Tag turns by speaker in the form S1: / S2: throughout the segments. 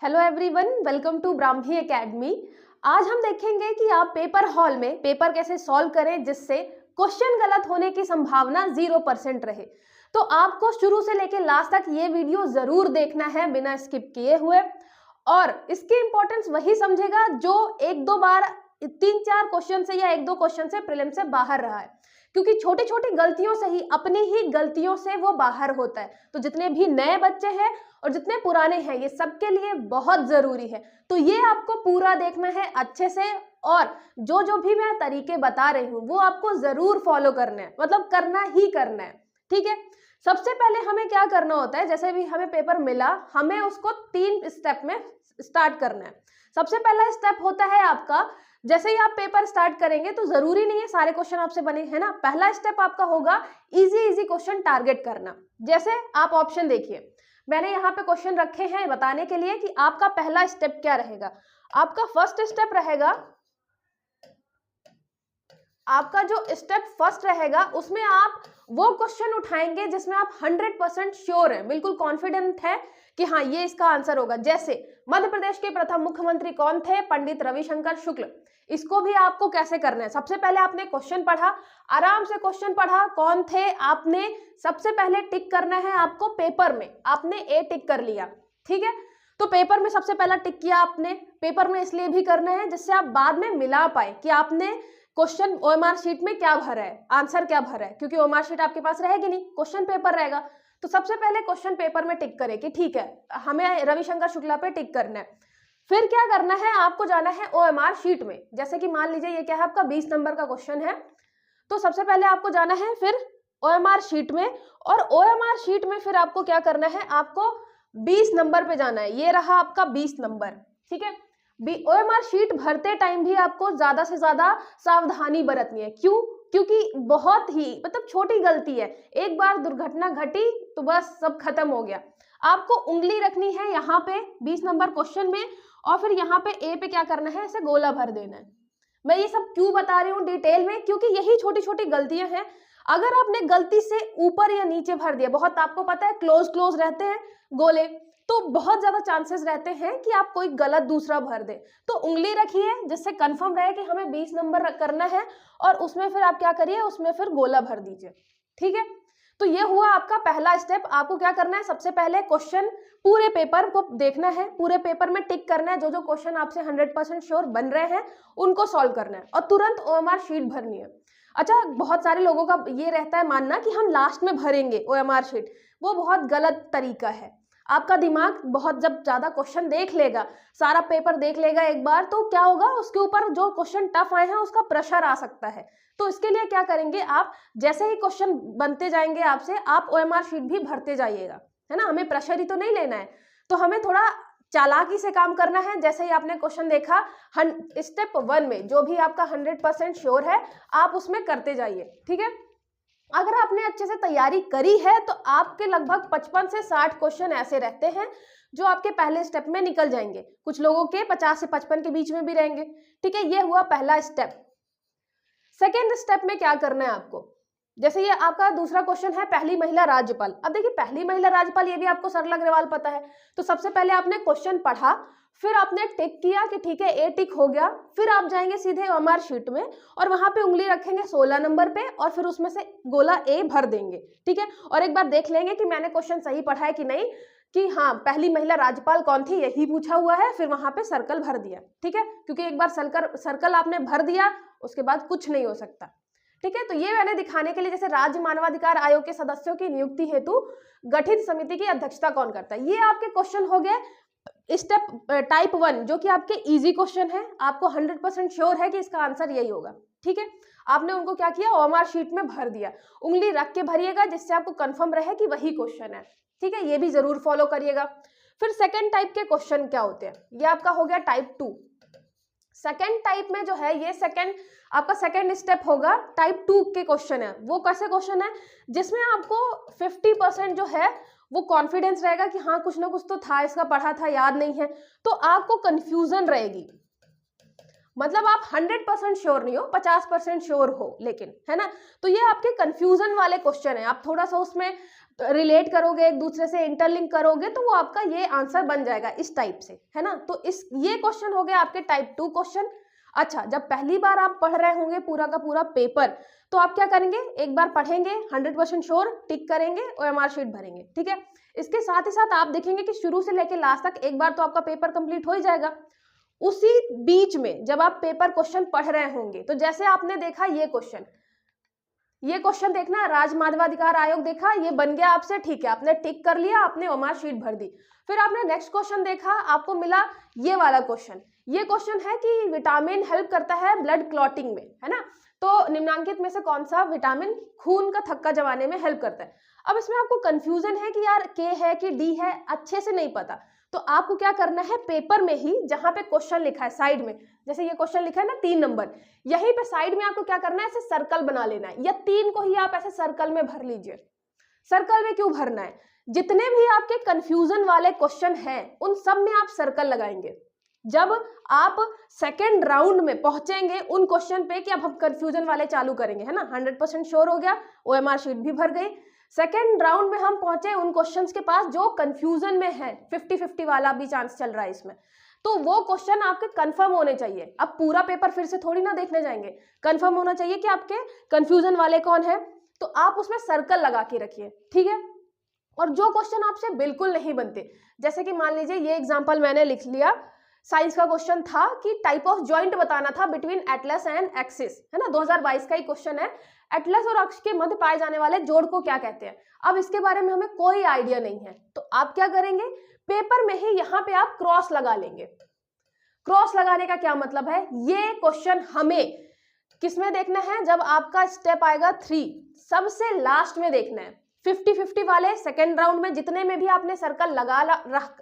S1: Hello everyone, welcome to Brahmi academy. आज हम देखेंगे कि आप पेपर हॉल में पेपर कैसे सॉल्व करें जिससे क्वेश्चन गलत होने की संभावना 0% रहे। तो आपको शुरू से लेकर लास्ट तक ये वीडियो जरूर देखना है बिना स्किप किए हुए, और इसकी इंपॉर्टेंस वही समझेगा जो एक दो बार 3-4 क्वेश्चन से या 1-2 क्वेश्चन से प्रीलिम से बाहर रहा है, क्योंकि छोटी छोटी गलतियों से ही, अपनी ही गलतियों से वो बाहर होता है। तो जितने भी नए बच्चे हैं और जितने पुराने हैं, ये सबके लिए बहुत जरूरी है। तो ये आपको पूरा देखना है अच्छे से, और जो जो भी मैं तरीके बता रही हूँ वो आपको जरूर फॉलो करना है, मतलब करना ही करना है। ठीक है, सबसे पहले हमें क्या करना होता है, जैसे भी हमें पेपर मिला, हमें उसको 3 स्टेप में स्टार्ट करना है। सबसे पहला स्टेप होता है आपका, जैसे ही आप पेपर स्टार्ट करेंगे तो जरूरी नहीं है सारे क्वेश्चन आपसे बने, है ना। पहला स्टेप आपका होगा इजी क्वेश्चन टारगेट करना। जैसे आप ऑप्शन देखिए, मैंने यहाँ पे क्वेश्चन रखे हैं बताने के लिए कि आपका पहला स्टेप क्या रहेगा। आपका फर्स्ट स्टेप रहेगा, आपका जो स्टेप फर्स्ट रहेगा उसमें आप वो क्वेश्चन उठाएंगे जिसमें आप 100% श्योर है, बिल्कुल कॉन्फिडेंट है कि हाँ ये इसका आंसर होगा। जैसे मध्य प्रदेश के प्रथम मुख्यमंत्री कौन थे? पंडित रविशंकर शुक्ल। इसको भी आपको कैसे करना है, सबसे पहले आपने क्वेश्चन पढ़ा, आराम से क्वेश्चन पढ़ा, कौन थे, आपने सबसे पहले टिक करना है आपको पेपर में। आपने ए टिक कर लिया, ठीक है, तो पेपर में सबसे पहला टिक किया आपने। पेपर में इसलिए भी करना है जिससे आप बाद में मिला पाए कि आपने क्वेश्चन ओएमआर शीट में क्या भरा है, आंसर क्या भरा है, क्योंकि ओएमआर शीट आपके पास रहेगी नहीं, क्वेश्चन पेपर रहेगा। तो सबसे पहले क्वेश्चन पेपर में टिक करें कि ठीक है हमें रविशंकर शुक्ला पे टिक करना है। फिर क्या करना है, आपको जाना है ओएमआर शीट में। जैसे कि मान लीजिए ये क्या है, आपका 20 नंबर का क्वेश्चन है, तो सबसे पहले आपको जाना है फिर ओएमआर शीट में, और ओएमआर शीट में फिर आपको क्या करना है, आपको 20 नंबर पे जाना है। ये रहा आपका 20 नंबर, ठीक है। ओएमआर शीट भरते टाइम भी आपको ज्यादा से ज्यादा सावधानी बरतनी है। क्यों? क्योंकि बहुत ही मतलब छोटी गलती है, एक बार दुर्घटना घटी तो बस सब खत्म हो गया। आपको उंगली रखनी है यहाँ पे 20 नंबर क्वेश्चन में, और फिर यहाँ पे ए पे क्या करना है, ऐसे गोला भर देना है। मैं ये सब क्यों बता रही हूँ डिटेल में, क्योंकि यही छोटी छोटी गलतियां हैं। अगर आपने गलती से ऊपर या नीचे भर दिया, बहुत आपको पता है क्लोज रहते हैं गोले, तो बहुत ज्यादा चांसेस रहते हैं कि आप कोई गलत दूसरा भर दे। तो उंगली रखिए जिससे कंफर्म रहे कि हमें 20 नंबर करना है, और उसमें फिर आप क्या करिए, उसमें फिर गोला भर दीजिए, ठीक है। तो ये हुआ आपका पहला स्टेप। आपको क्या करना है, सबसे पहले क्वेश्चन पूरे पेपर को देखना है, पूरे पेपर में टिक करना है, जो जो क्वेश्चन आपसे 100% श्योर बन रहे हैं उनको सॉल्व करना है, और तुरंत ओएमआर शीट भरनी है। अच्छा, बहुत सारे लोगों का ये रहता है मानना कि हम लास्ट में भरेंगे ओएमआर शीट, वो बहुत गलत तरीका है। आपका दिमाग बहुत जब ज्यादा क्वेश्चन देख लेगा, सारा पेपर देख लेगा एक बार, तो क्या होगा, उसके ऊपर जो क्वेश्चन टफ आए हैं उसका प्रेशर आ सकता है। तो इसके लिए क्या करेंगे, आप जैसे ही क्वेश्चन बनते जाएंगे आपसे, आप ओएमआर शीट भी भरते जाइएगा, है ना। हमें प्रेशर ही तो नहीं लेना है, तो हमें थोड़ा चालाकी से काम करना है। जैसे ही आपने क्वेश्चन देखा, स्टेप 1 में जो भी आपका 100% श्योर है आप उसमें करते जाइए, ठीक है। अगर आपने अच्छे से तैयारी करी है तो आपके लगभग 55 से 60 क्वेश्चन ऐसे रहते हैं जो आपके पहले स्टेप में निकल जाएंगे। कुछ लोगों के 50 से 55 के बीच में भी रहेंगे, ठीक है। ये हुआ पहला स्टेप। सेकेंड स्टेप में क्या करना है आपको, जैसे ये आपका दूसरा क्वेश्चन है, पहली महिला राज्यपाल। अब देखिए पहली महिला राज्यपाल ये भी आपको सरला अग्रवाल पता है, तो सबसे पहले आपने क्वेश्चन पढ़ा, फिर आपने टिक किया कि ठीक है ए टिक हो गया, फिर आप जाएंगे सीधे ओएमआर शीट में और वहां पे उंगली रखेंगे 16 नंबर पे, और फिर उसमें से गोला ए भर देंगे, ठीक है। और एक बार देख लेंगे कि मैंने क्वेश्चन सही पढ़ा है कि नहीं, कि हाँ पहली महिला राज्यपाल कौन थी यही पूछा हुआ है, फिर वहां पे सर्कल भर दिया, ठीक है। क्योंकि एक बार सर्कल आपने भर दिया उसके बाद कुछ नहीं हो सकता, ठीक है। तो ये मैंने दिखाने के लिए, जैसे राज्य मानवाधिकार आयोग के सदस्यों की नियुक्ति हेतु गठित समिति की अध्यक्षता कौन करता है, ये आपके क्वेश्चन हो गए स्टेप टाइप 1, जो कि आपके इजी क्वेश्चन है, आपको 100% श्योर है कि इसका आंसर यही होगा, ठीक है। आपने उनको क्या किया, ओएमआर शीट में भर दिया। उंगली रख के भरिएगा जिससे आपको कंफर्म रहे कि वही क्वेश्चन है, ठीक है। ये भी जरूर फॉलो करिएगा। फिर सेकेंड टाइप के क्वेश्चन क्या होते हैं, ये आपका हो गया टाइप 2। सेकेंड टाइप में जो है, ये आपका सेकेंड स्टेप होगा, टाइप 2 के क्वेश्चन है। वो कैसे क्वेश्चन है जिसमें आपको 50% जो है वो कॉन्फिडेंस रहेगा कि हाँ कुछ ना कुछ तो था, इसका पढ़ा था, याद नहीं है, तो आपको कंफ्यूजन रहेगी। मतलब आप 100% श्योर नहीं हो, 50% श्योर हो, लेकिन है ना। तो ये आपके कंफ्यूजन वाले क्वेश्चन है, आप थोड़ा सा उसमें रिलेट करोगे, एक दूसरे से इंटरलिंक करोगे, तो वो आपका ये आंसर बन जाएगा इस टाइप से, है ना। तो ये क्वेश्चन हो गए आपके टाइप 2 क्वेश्चन। अच्छा, जब पहली बार आप पढ़ रहे होंगे पूरा का पूरा पेपर, तो आप क्या करेंगे, एक बार पढ़ेंगे, 100% श्योर टिक करेंगे, OMR शीट भरेंगे, ठीक है। इसके साथ ही साथ आप देखेंगे कि शुरू से लेकर लास्ट तक एक बार तो आपका पेपर कंप्लीट हो ही जाएगा। उसी बीच में जब आप पेपर क्वेश्चन पढ़ रहे होंगे, तो जैसे आपने देखा ये क्वेश्चन देखना, राज्य मानवाधिकार आयोग देखा, ये बन गया आपसे, ठीक है, आपने टिक कर लिया, आपने OMR शीट भर दी। फिर आपने नेक्स्ट क्वेश्चन देखा, आपको मिला ये वाला क्वेश्चन। ये क्वेश्चन है कि विटामिन हेल्प करता है ब्लड क्लॉटिंग में, है ना। तो निम्नलिखित में से कौन सा विटामिन खून का थक्का जमाने में हेल्प करता है। अब इसमें आपको कंफ्यूजन है कि यार के है कि डी है, अच्छे से नहीं पता, तो आपको क्या करना है, पेपर में ही जहां पे क्वेश्चन लिखा है साइड में, जैसे ये क्वेश्चन लिखा है ना 3 नंबर, यहीं पे साइड में आपको क्या करना है, ऐसे सर्कल बना लेना है, या 3 को ही आप ऐसे सर्कल में भर लीजिए। सर्कल में क्यों भरना है, जितने भी आपके कंफ्यूजन वाले क्वेश्चन हैं उन सब में आप सर्कल लगाएंगे। जब आप सेकेंड राउंड में पहुंचेंगे उन क्वेश्चन पे कि अब हम कंफ्यूजन वाले चालू करेंगे, है ना, 100% श्योर हो गया, OMR शीट भी भर गई। सेकेंड राउंड में हम पहुंचे उन क्वेश्चंस के पास जो कंफ्यूजन में है, 50-50 वाला भी चांस चल रहा है इसमें, तो वो क्वेश्चन आपके कंफर्म होने चाहिए। अब पूरा पेपर फिर से थोड़ी ना देखने जाएंगे, कंफर्म होना चाहिए कि आपके कंफ्यूजन वाले कौन है, तो आप उसमें सर्कल लगा के रखिए, ठीक है। और जो क्वेश्चन आपसे बिल्कुल नहीं बनते, जैसे कि मान लीजिए ये एग्जाम्पल मैंने लिख लिया, साइंस का क्वेश्चन था कि टाइप ऑफ जॉइंट बताना था बिटवीन एटलस एंड एक्सिस, है ना, 2022 का ही क्वेश्चन है। एटलस और अक्ष के मध्य पाए जाने वाले जोड़ को क्या कहते हैं। अब इसके बारे में हमें कोई आइडिया नहीं है, तो आप क्या करेंगे, पेपर में ही यहाँ पे आप क्रॉस लगा लेंगे। क्रॉस लगाने का क्या मतलब है, ये क्वेश्चन हमें किसमें देखना है, जब आपका स्टेप आएगा 3, सबसे लास्ट में देखना है। 50-50 वाले सेकेंड राउंड में जितने में भी आपने सर्कल लगा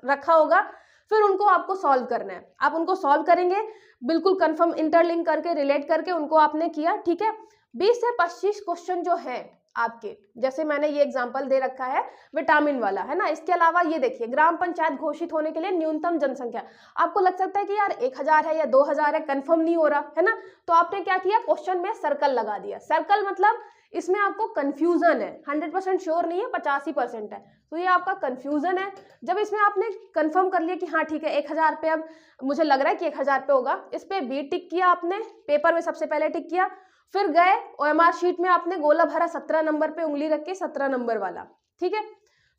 S1: रखा होगा, फिर उनको आपको सॉल्व करना है। आप उनको सॉल्व करेंगे बिल्कुल कंफर्म इंटरलिंक करके, रिलेट करके, उनको आपने किया, ठीक है। 20 से 25 क्वेश्चन जो है आपके, जैसे मैंने ये एग्जांपल दे रखा है विटामिन वाला, है ना। इसके अलावा ये देखिए, ग्राम पंचायत घोषित होने के लिए न्यूनतम जनसंख्या, आपको लग सकता है कि यार 1000 है या 2000 है, कंफर्म नहीं हो रहा, है ना, तो आपने क्या किया, क्वेश्चन में सर्कल लगा दिया। सर्कल मतलब इसमें आपको कंफ्यूजन है, 100% श्योर नहीं है, 85% है, तो ये आपका कंफ्यूजन है। जब इसमें आपने कंफर्म कर लिया कि हाँ ठीक है 1000 पे, अब मुझे लग रहा है कि 1000 पे होगा, इस पे बी टिक किया आपने, पेपर में सबसे पहले टिक किया, फिर गए OMR शीट में आपने गोला भरा 17 नंबर पे उंगली रख के, 17 नंबर वाला, ठीक है।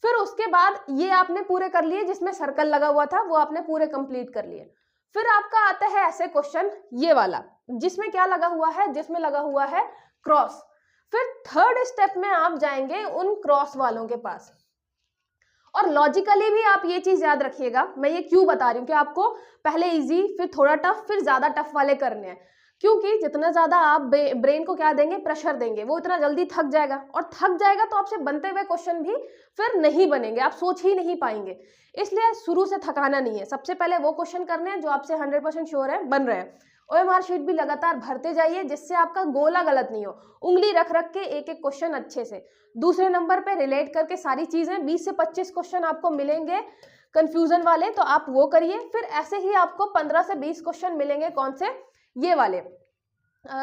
S1: फिर उसके बाद ये आपने पूरे कर लिए, जिसमें सर्कल लगा हुआ था वो आपने पूरे कंप्लीट कर लिए। फिर आपका आता है ऐसे क्वेश्चन ये वाला, जिसमें क्या लगा हुआ है, जिसमें लगा हुआ है क्रॉस। फिर थर्ड स्टेप में आप जाएंगे उन क्रॉस वालों के पास, और लॉजिकली भी आप ये चीज याद रखिएगा, मैं ये क्यों बता रही हूँ कि आपको पहले इजी, फिर थोड़ा टफ, फिर ज्यादा टफ वाले करने हैं, क्योंकि जितना ज्यादा आप ब्रेन को क्या देंगे, प्रेशर देंगे, वो इतना जल्दी थक जाएगा, और थक जाएगा तो आपसे बनते हुए क्वेश्चन भी फिर नहीं बनेंगे, आप सोच ही नहीं पाएंगे। इसलिए शुरू से थकाना नहीं है, सबसे पहले वो क्वेश्चन करने हैं जो आपसे 100% श्योर है बन रहे हैं। OMR शीट भी लगातार भरते जाइए, जिससे आपका गोला गलत नहीं हो, उंगली रख रख के एक एक क्वेश्चन अच्छे से, दूसरे नंबर पे रिलेट करके सारी चीजें। 20 से 25 क्वेश्चन आपको मिलेंगे कंफ्यूजन वाले, तो आप वो करिए। फिर ऐसे ही आपको 15 से 20 क्वेश्चन मिलेंगे, कौन से, ये वाले,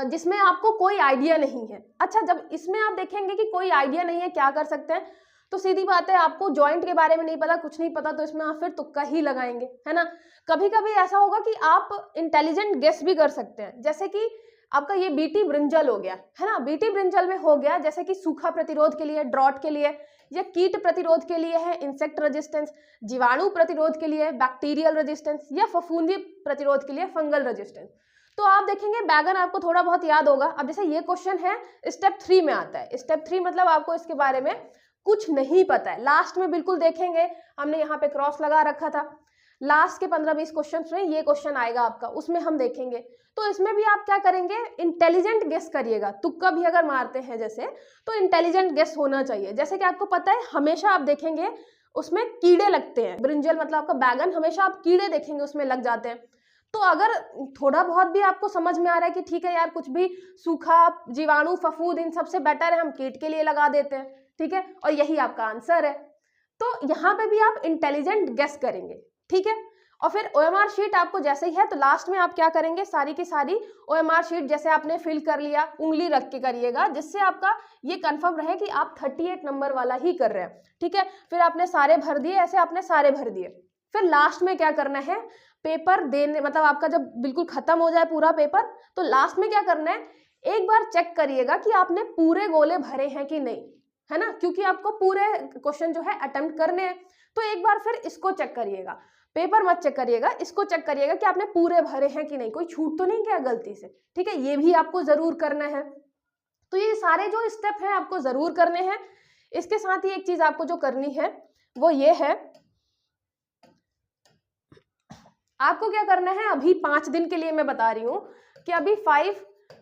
S1: जिसमें आपको कोई आइडिया नहीं है। अच्छा, जब इसमें आप देखेंगे कि कोई आइडिया नहीं है, क्या कर सकते हैं, तो सीधी बात है, आपको जॉइंट के बारे में नहीं पता, कुछ नहीं पता, तो इसमें आप फिर तुक्का ही लगाएंगे, है ना। कभी कभी ऐसा होगा कि आप इंटेलिजेंट गेस भी कर सकते हैं, जैसे कि आपका ये बीटी ब्रिंजल हो गया, है ना, बीटी ब्रिंजल में हो गया जैसे कि सूखा प्रतिरोध के लिए, ड्रॉट के लिए, या कीट प्रतिरोध के लिए है इंसेक्ट रेजिस्टेंस, जीवाणु प्रतिरोध के लिए बैक्टीरियल रेजिस्टेंस, या फफूंदी प्रतिरोध के लिए फंगल रेजिस्टेंस। तो आप देखेंगे बैगन आपको थोड़ा बहुत याद होगा। अब जैसे ये क्वेश्चन है स्टेप 3 में आता है, स्टेप 3 मतलब आपको इसके बारे में कुछ नहीं पता है। लास्ट में बिल्कुल देखेंगे, हमने यहाँ पे क्रॉस लगा रखा था, लास्ट के 15-20 क्वेश्चन में ये क्वेश्चन आएगा आपका, उसमें हम देखेंगे। तो इसमें भी आप क्या करेंगे, इंटेलिजेंट गेस करिएगा, तुक्का भी अगर मारते हैं जैसे, तो इंटेलिजेंट गेस होना चाहिए। जैसे कि आपको पता है, हमेशा आप देखेंगे उसमें कीड़े लगते हैं, ब्रिंजल मतलब आपका बैगन, हमेशा आप कीड़े देखेंगे उसमें लग जाते हैं। तो अगर थोड़ा बहुत भी आपको समझ में आ रहा है कि ठीक है यार, कुछ भी सूखा, जीवाणु, फफूंद, इन सबसे बेटर है हम कीट के लिए लगा देते हैं, ठीक है, और यही आपका आंसर है। तो यहाँ पे भी आप इंटेलिजेंट गेस करेंगे, ठीक है। और फिर OMR शीट आपको जैसे ही है तो लास्ट में आप क्या करेंगे, सारी की सारी OMR शीट जैसे आपने फिल कर लिया, उंगली रख के करिएगा, जिससे आपका ये कंफर्म रहे कि आप 38 नंबर वाला ही कर रहे हैं, ठीक है। फिर आपने सारे भर दिए, ऐसे आपने सारे भर दिए। फिर लास्ट में क्या करना है, पेपर देने मतलब आपका जब बिल्कुल खत्म हो जाए पूरा पेपर, तो लास्ट में क्या करना है, एक बार चेक करिएगा कि आपने पूरे गोले भरे हैं कि नहीं, है ना, क्योंकि आपको पूरे क्वेश्चन जो है अटेम्प्ट करने हैं। तो एक बार फिर इसको चेक करिएगा, पेपर मत चेक करिएगा, इसको चेक करिएगा कि आपने पूरे भरे हैं कि नहीं, कोई छूट तो नहीं किया गलती से, ठीक है। ये भी आपको जरूर करना है। तो ये सारे जो स्टेप हैं आपको जरूर करने हैं। इसके साथ ही एक चीज आपको जो करनी है वो ये है, आपको क्या करना है, अभी 5 दिन के लिए मैं बता रही हूं कि अभी 5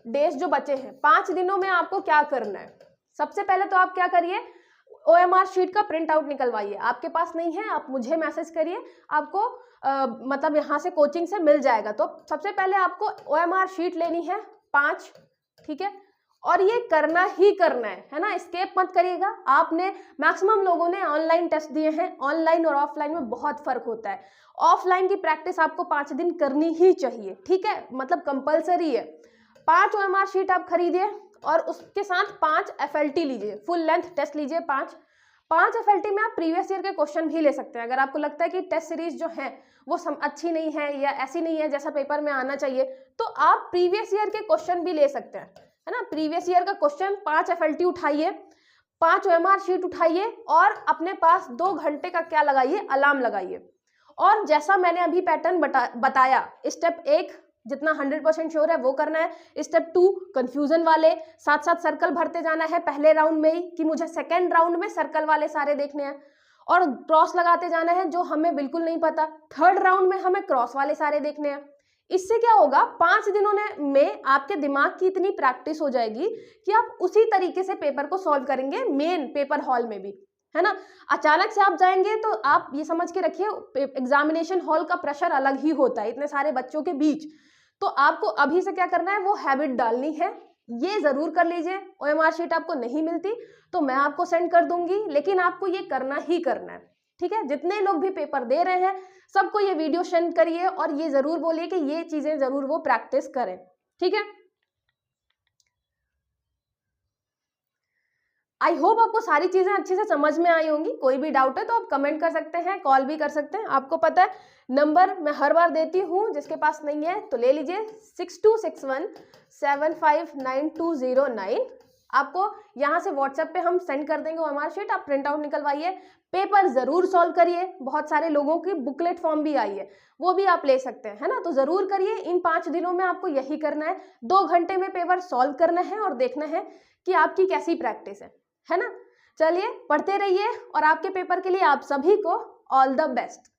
S1: डेज जो बचे हैं, 5 दिनों में आपको क्या करना है। सबसे पहले तो आप क्या करिए, OMR शीट का प्रिंट आउट निकलवाइए। आपके पास नहीं है, आप मुझे मैसेज करिए, आपको मतलब यहाँ से कोचिंग से मिल जाएगा। तो सबसे पहले आपको OMR शीट लेनी है 5, ठीक है, और ये करना ही करना है ना, स्केप मत करिएगा। आपने मैक्सिमम लोगों ने ऑनलाइन टेस्ट दिए हैं, ऑनलाइन और ऑफलाइन में बहुत फर्क होता है। ऑफलाइन की प्रैक्टिस आपको 5 दिन करनी ही चाहिए, ठीक है, मतलब कंपलसरी है। 5 OMR शीट आप खरीदिए और उसके साथ 5 FLT लीजिए, फुल लेंथ टेस्ट लीजिए। 5 FLT में आप प्रीवियस ईयर के क्वेश्चन भी ले सकते हैं। अगर आपको लगता है कि टेस्ट सीरीज जो है वो अच्छी नहीं है या ऐसी नहीं है जैसा पेपर में आना चाहिए, तो आप प्रीवियस ईयर के क्वेश्चन भी ले सकते हैं, है ना। प्रीवियस ईयर का क्वेश्चन 5 FLT उठाइए, 5 OMR शीट उठाइए और अपने पास 2 घंटे का क्या लगाइए, अलार्म लगाइए। और जैसा मैंने अभी पैटर्न बताया, स्टेप 1 जितना 100% श्योर है वो करना है, स्टेप 2 कंफ्यूजन वाले, साथ साथ सर्कल भरते जाना है पहले राउंड में ही कि मुझे सेकेंड राउंड में सर्कल वाले सारे देखने हैं, और क्रॉस लगाते जाना है जो हमें बिल्कुल नहीं पता, थर्ड राउंड में हमें क्रॉस वाले सारे देखने हैं। इससे क्या होगा, 5 दिनों में आपके दिमाग की इतनी प्रैक्टिस हो जाएगी कि आप उसी तरीके से पेपर को सॉल्व करेंगे मेन पेपर हॉल में भी, है ना। अचानक से आप जाएंगे तो आप ये समझ के रखिए, एग्जामिनेशन हॉल का प्रेशर अलग ही होता है इतने सारे बच्चों के बीच। तो आपको अभी से क्या करना है, वो हैबिट डालनी है। ये जरूर कर लीजिए। OMR शीट आपको नहीं मिलती तो मैं आपको सेंड कर दूंगी, लेकिन आपको ये करना ही करना है, ठीक है। जितने लोग भी पेपर दे रहे हैं सबको ये वीडियो सेंड करिए और ये जरूर बोलिए कि ये चीजें जरूर वो प्रैक्टिस करें, ठीक है। आई होप आपको सारी चीजें अच्छे से समझ में आई होंगी। कोई भी डाउट है तो आप कमेंट कर सकते हैं, कॉल भी कर सकते हैं। आपको पता है नंबर मैं हर बार देती हूँ, जिसके पास नहीं है तो ले लीजिए, 6261759209। आपको यहाँ से व्हाट्सएप पे हम सेंड कर देंगे OMR शीट, आप प्रिंट आउट निकलवाइए, पेपर जरूर सॉल्व करिए। बहुत सारे लोगों की बुकलेट फॉर्म भी आई है, वो भी आप ले सकते हैं, है ना। तो जरूर करिए, इन 5 दिनों में आपको यही करना है, 2 घंटे में पेपर सॉल्व करना है और देखना है कि आपकी कैसी प्रैक्टिस है ना। चलिए पढ़ते रहिए और आपके पेपर के लिए आप सभी को ऑल द बेस्ट।